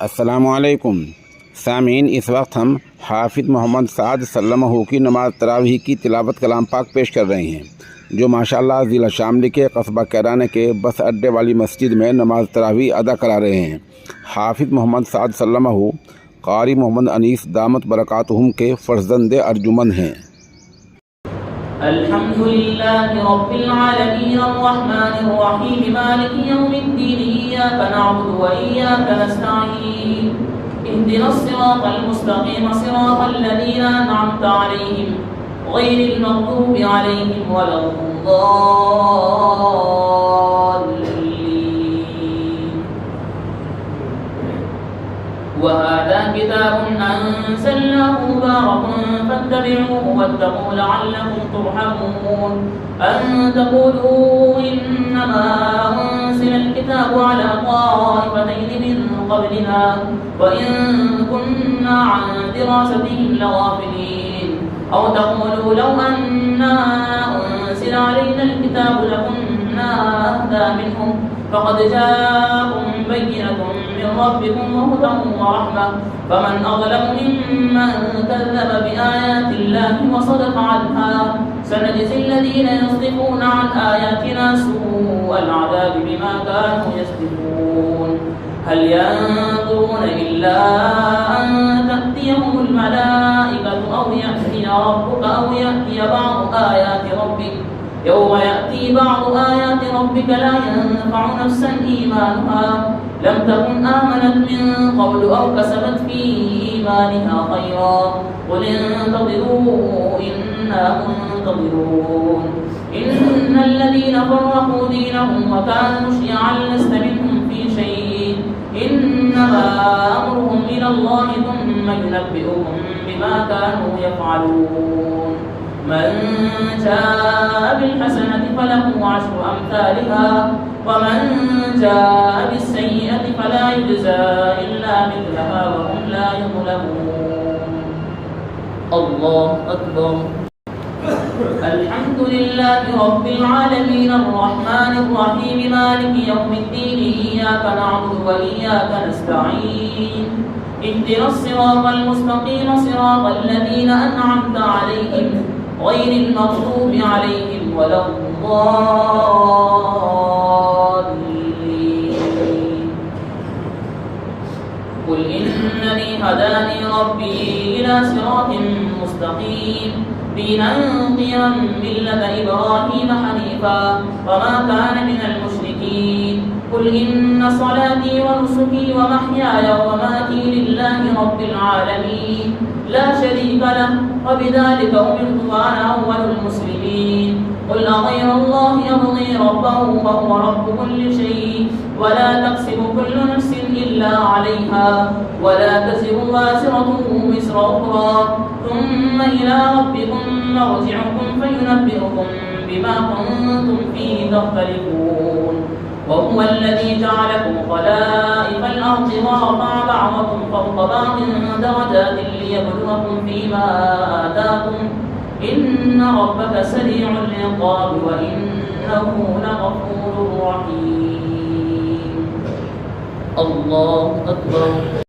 अस्सलामुअलैकुम सामीन, इस वक्त हम हाफिज़ मोहम्मद साद सल्लल्लाहु की नमाज़ तरावीह की तिलावत कलाम पाक पेश कर रहे हैं, जो माशाअल्लाह ज़िला शामली के कस्बा कैराना के बस अड्डे वाली मस्जिद में नमाज तरावीह अदा करा रहे हैं। हाफिज़ मोहम्मद साद सल्लल्लाहु कारी मोहम्मद अनीस दामत बरकातुहुम के फ़र्जंदे अर्जुमंद हैं। अल्हम्दुलिल्लाहि रब्बिल आलमीन अर्रहमानिर रहीम मालिकि यौमिद्दीन इय्याका नअबुदु व इय्याका नस्तईन इहदिनस सिरातल मुस्तक़ीम सिरातल लज़ीना अनअमता अलैहिम गैरिल मग़दूबि अलैहिम वलद्दल्लीन। वहादा किताबुन अंज़लनाहु मुबारकुन फत्तबिऊहु वत्तक़ू लअल्लकुम तुरहमून। अन तक़ूलू इन्नमा उन्ज़िलल किताबु अला ताइफ़तैनि मिन क़ब्लिना व इन कुन्ना अन दिरासतिहिम लग़ाफ़िलीन। औ तक़ूलू लौ अन्ना उन्ज़िला अलैनल किताबु लकुन्ना अहदा मिनहुम फ़क़द जाअकुम बय्यिनतुम मिन रब्बिकुम वहुदى ورحمة فمن أظلم ممن كذب بآيات الله وصدف عنها سنجزي الذين يصدفون عن آياتنا سوء العذاب بما كانوا يصدفون. هل ينظرون إلا أن تأتيهم الملائكة أو يأتي ربك أو يأتي بعض آيات ربك يوم يأتي بعض آيات ربك لا ينفع نفسا إيمانها لم تكن آمنت من قبل أو كسبت في إيمانها خيرا قل انتظروا إنا منتظرون. إن الذين فرقوا دينهم وكانوا شيعا لست منهم في شيء إنما أمرهم إلى الله ثم ينبئهم بما كانوا يفعلون. من جاء بالحسنة فله عشر أمثالها ومن جاء بالسيئة فلا يجزى إلا مثلها وهم لا يظلمون. الله أكبر. الحمد لله رب العالمين الرحمن الرحيم مالك يوم الدين إياك نعبد وإياك نستعين اهدنا الصراط المستقيم صراط الذين أنعمت عليهم غير المغضوب عليهم ولا الضالين. قل إنني هداني ربي إلى صراط مستقيم دينا قيما ملة إبراهيم حنيفا وما كان من المشركين. قل إن صلاتي ونسكي ومحياي ومماتي لله رب العالمين لا شريك له وبذلك أمرت وأنا أول المسلمين. قل أغير الله يبغي ربه وهو رب كل شيء ولا تكسب كل نفس إلا عليها ولا تزر وازرة وزر أخرى ثم إلى ربكم مرجعكم فينبئكم بما كنتم فيه تختلفون. وهو الذي جعلكم خلائف الأرض ورفع بعضكم فوق بعض درجات ليبلوكم فيما آتاكم إن ربك سريع العقاب وإنه لغفور رحيم. الله أكبر.